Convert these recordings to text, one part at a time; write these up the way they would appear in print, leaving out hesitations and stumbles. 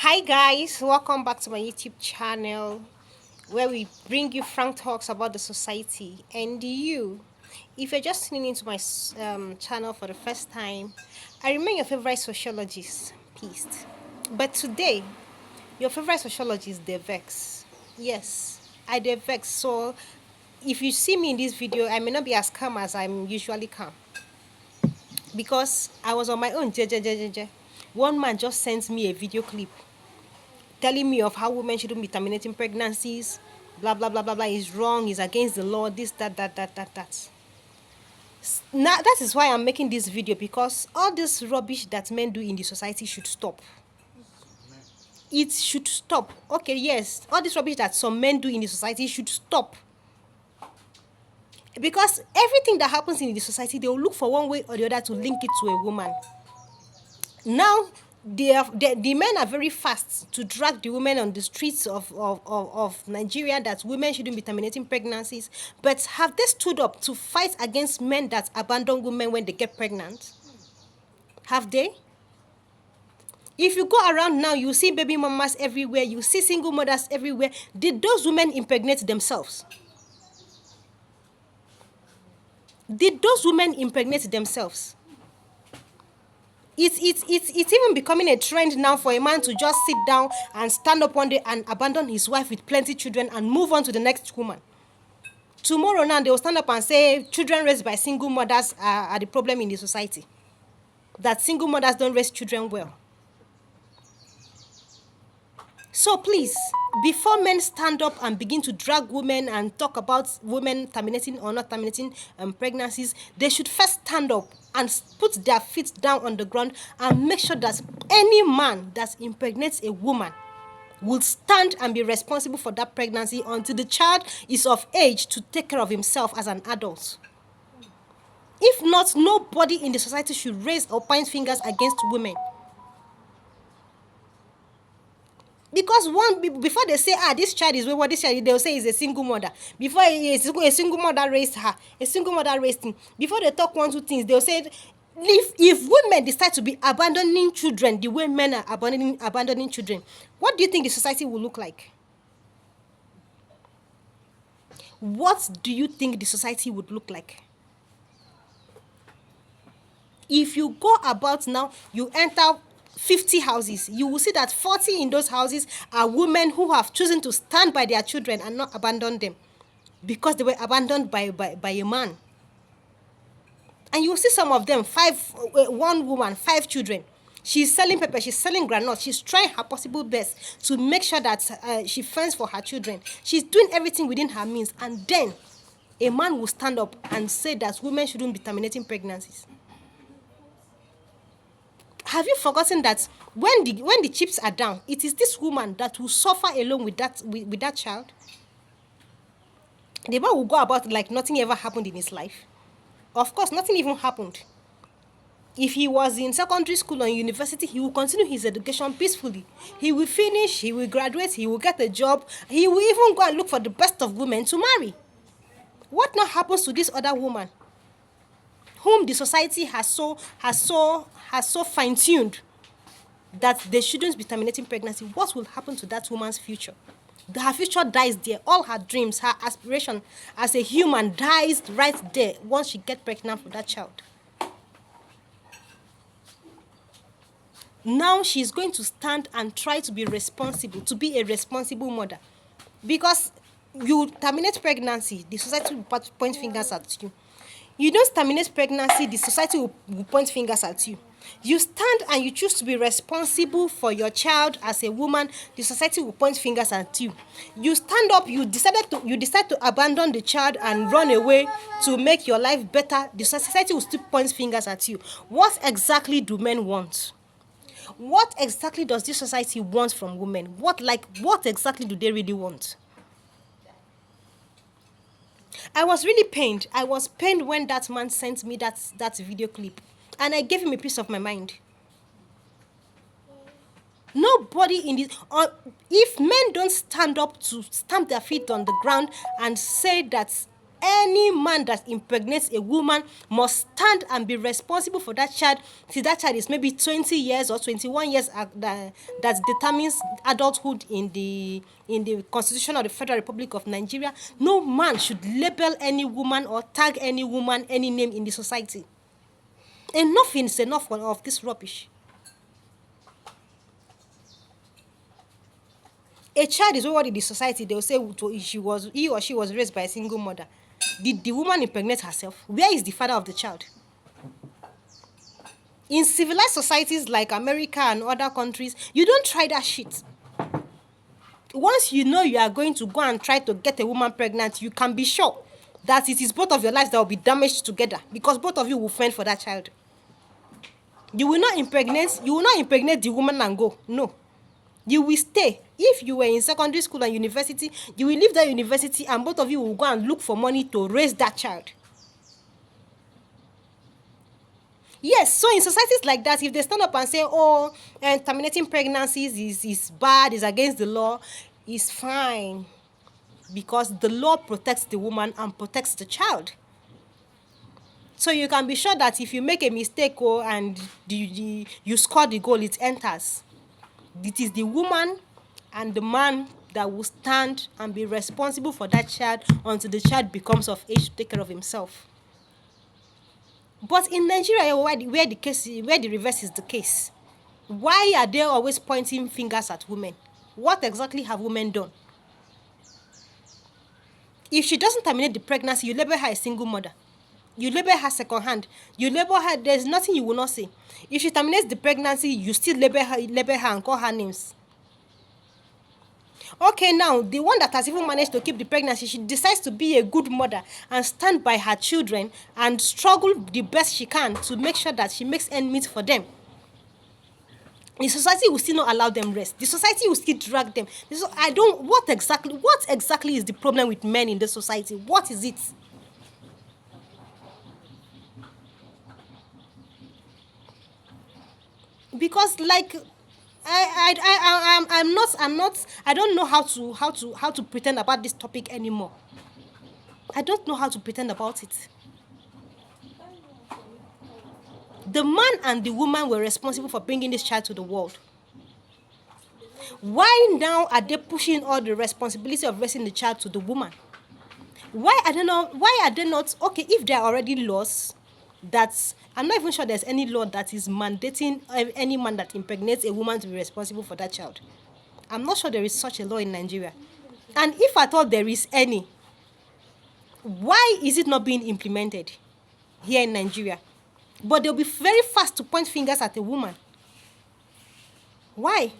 Hi guys, welcome back to my YouTube channel where we bring you frank talks about the society and you. If you're just tuning into my channel for the first time, I remain your favorite sociologist, Peace. But today, your favorite sociologist, Devex. Yes, I Devex. So if you see me in this video, I may not be as calm as I'm usually calm because I was on my own. One man just sent me a video clip telling me of how women shouldn't be terminating pregnancies, blah blah blah blah blah is wrong, is against the law, this, that. Now that is why I'm making this video because all this rubbish that men do in the society should stop. It should stop. Okay, yes, all this rubbish that some men do in the society should stop. Because everything that happens in the society, they will look for one way or the other to link it to a woman. Now the men are very fast to drag the women on the streets of Nigeria that women shouldn't be terminating pregnancies. But have they stood up to fight against men that abandon women when they get pregnant? Have they? If you go around now, you see baby mamas everywhere, you see single mothers everywhere. Did those women impregnate themselves? Did those women impregnate themselves? It's even becoming a trend now for a man to just sit down and stand up one day and abandon his wife with plenty children and move on to the next woman. Tomorrow now they will stand up and say children raised by single mothers are the problem in the society. That single mothers don't raise children well. So please, before men stand up and begin to drag women and talk about women terminating or not terminating pregnancies, they should first stand up and put their feet down on the ground and make sure that any man that impregnates a woman will stand and be responsible for that pregnancy until the child is of age to take care of himself as an adult. If not, nobody in the society should raise or point fingers against women. Because before they say, this child is wayward, this child, they'll say is a single mother. Before a single mother raised her, a single mother raised him. Before they talk one, two things, they'll say, if women decide to be abandoning children the way men are abandoning children, what do you think the society will look like? What do you think the society would look like? If you go about now, you enter 50 houses, you will see that 40 in those houses are women who have chosen to stand by their children and not abandon them because they were abandoned by a man. And you will see some of them, one woman, 5 children. She's selling pepper, she's selling granite, she's trying her possible best to make sure that she fends for her children. She's doing everything within her means. And then a man will stand up and say that women shouldn't be terminating pregnancies. Have you forgotten that when the chips are down, it is this woman that will suffer alone with that child? The man will go about like nothing ever happened in his life. Of course, nothing even happened. If he was in secondary school or university, he will continue his education peacefully. He will finish, he will graduate, he will get a job. He will even go and look for the best of women to marry. What now happens to this other woman whom the society has so fine-tuned that they shouldn't be terminating pregnancy? What will happen to that woman's future? Her future dies there. All her dreams, her aspiration as a human dies right there once she gets pregnant for that child. Now she's going to stand and try to be responsible, to be a responsible mother. Because you terminate pregnancy, the society will point fingers at you. You don't terminate pregnancy, the society will point fingers at you. You stand and you choose to be responsible for your child as a woman, the society will point fingers at you. You stand up, you decide to abandon the child and run away to make your life better, the society will still point fingers at you. What exactly do men want? What exactly does this society want from women? What exactly do they really want? I was really pained. I was pained when that man sent me that video clip. And I gave him a piece of my mind. Nobody in this... if men don't stand up to stamp their feet on the ground and say that any man that impregnates a woman must stand and be responsible for that child till that child is maybe 20 years or 21 years, that determines adulthood in the Constitution of the Federal Republic of Nigeria. No man should label any woman or tag any woman any name in the society. Enough is enough of this rubbish. A child is what in the society they will say he or she was raised by a single mother. Did the woman impregnate herself? Where is the father of the child? In civilized societies like America and other countries, you don't try that shit. Once you know you are going to go and try to get a woman pregnant, you can be sure that it is both of your lives that will be damaged together, because both of you will fend for that child. You will not impregnate the woman and go. No. You will stay. If you were in secondary school and university, you will leave that university and both of you will go and look for money to raise that child. Yes, so in societies like that, if they stand up and say, oh, and terminating pregnancies is bad, is against the law, it's fine. Because the law protects the woman and protects the child. So you can be sure that if you make a mistake and you score the goal, it enters. It is the woman and the man that will stand and be responsible for that child until the child becomes of age to take care of himself. But in Nigeria, where the reverse is the case, why are they always pointing fingers at women? What exactly have women done? If she doesn't terminate the pregnancy, you label her a single mother. You label her second hand. You label her, there's nothing you will not say. If she terminates the pregnancy, you still label her and call her names. Okay, now, the one that has even managed to keep the pregnancy, she decides to be a good mother and stand by her children and struggle the best she can to make sure that she makes ends meet for them. The society will still not allow them rest. The society will still drag them. What exactly is the problem with men in the society? What is it? Because I don't know how to pretend about this topic anymore. I don't know how to pretend about it. The man and the woman were responsible for bringing this child to the world. Why now are they pushing all the responsibility of raising the child to the woman? Why are they not okay, if there are already laws that I'm not even sure there's any law that is mandating any man that impregnates a woman to be responsible for that child. I'm not sure there is such a law in Nigeria. And if at all there is any, why is it not being implemented here in Nigeria? But they'll be very fast to point fingers at a woman. Why?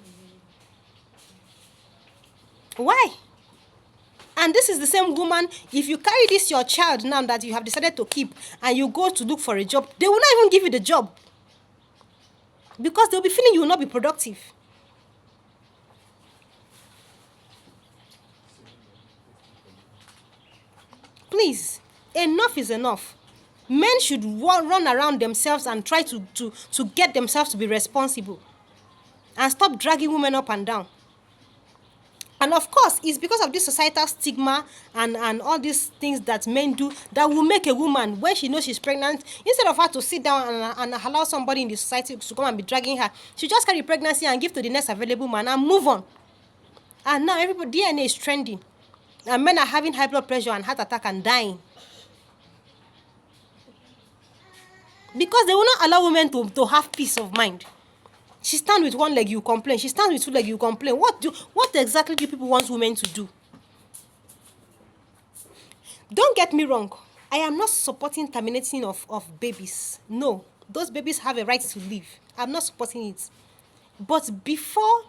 Why? And this is the same woman, if you carry this your child now that you have decided to keep and you go to look for a job, they will not even give you the job. Because they'll be feeling you will not be productive. Please, enough is enough. Men should run around themselves and try to get themselves to be responsible. And stop dragging women up and down. And of course, it's because of this societal stigma and all these things that men do that will make a woman, when she knows she's pregnant, instead of her to sit down and allow somebody in the society to come and be dragging her, she just carry pregnancy and give to the next available man and move on. And now everybody, DNA is trending. And men are having high blood pressure and heart attack and dying. Because they will not allow women to have peace of mind. She stands with one leg, you complain. She stands with two legs, you complain. What exactly do people want women to do? Don't get me wrong. I am not supporting terminating of babies. No. Those babies have a right to live. I'm not supporting it. But before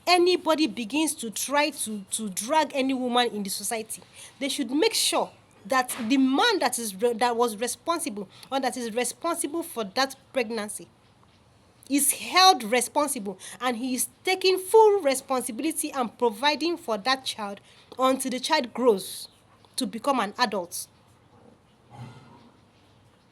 anybody begins to try to drag any woman in the society, they should make sure that the man that was responsible or that is responsible for that pregnancy is held responsible, and he is taking full responsibility and providing for that child until the child grows to become an adult.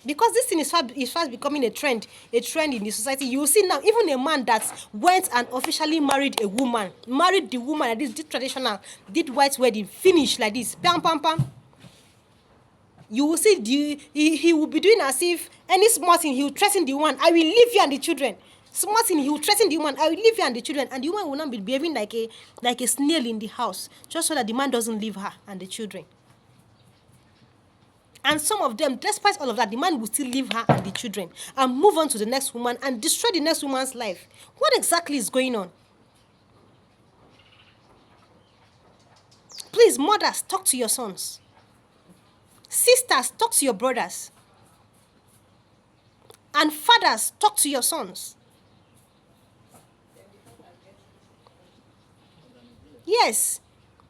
Because this thing is fast becoming a trend in the society. You will see now, even a man that went and officially married a woman, married the woman like this, did traditional, did white wedding, finished like this, pam, pam, pam. You will see he will be doing as if any small thing he will threaten the woman. I will leave you and the children. Small thing he will threaten the woman. I will leave you and the children, and the woman will not be behaving like a snail in the house, just so that the man doesn't leave her and the children. And some of them, despite all of that, the man will still leave her and the children and move on to the next woman and destroy the next woman's life. What exactly is going on? Please, mothers, talk to your sons. Sisters, talk to your brothers. And fathers, talk to your sons. Yes.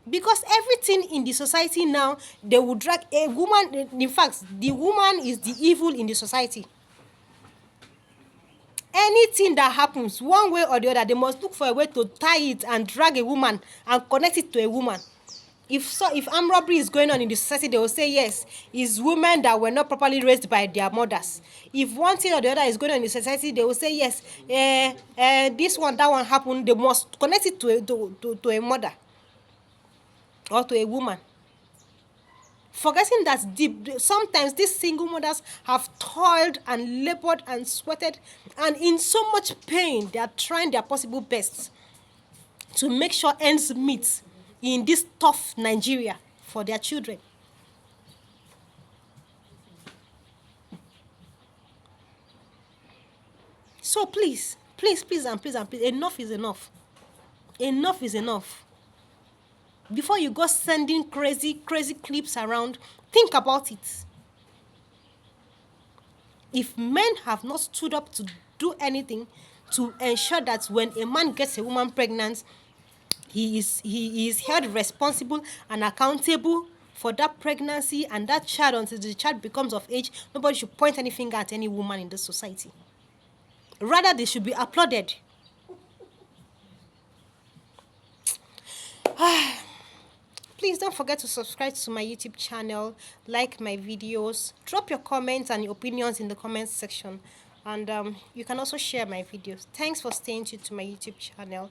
Because everything in the society now, they will drag a woman. In fact, the woman is the evil in the society. Anything that happens, one way or the other, they must look for a way to tie it and drag a woman and connect it to a woman. If armed robbery is going on in the society, they will say yes, it's women that were not properly raised by their mothers. If one thing or the other is going on in the society, they will say yes, this one, that one happened. They must connect it to a mother or to a woman. Forgetting that sometimes these single mothers have toiled and labored and sweated and in so much pain, they are trying their possible best to make sure ends meet in this tough Nigeria for their children. So please, please, please, and please, and please, enough is enough. Enough is enough. Before you go sending crazy, crazy clips around, think about it. If men have not stood up to do anything to ensure that when a man gets a woman pregnant, he is held responsible and accountable for that pregnancy and that child until the child becomes of age, nobody should point any finger at any woman in this society. Rather, they should be applauded. Please don't forget to subscribe to my YouTube channel, like my videos, drop your comments and your opinions in the comments section, and you can also share my videos. Thanks for staying tuned to my YouTube channel.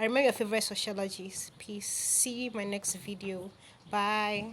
I remember your favorite sociologies. Peace. See you in my next video. Bye.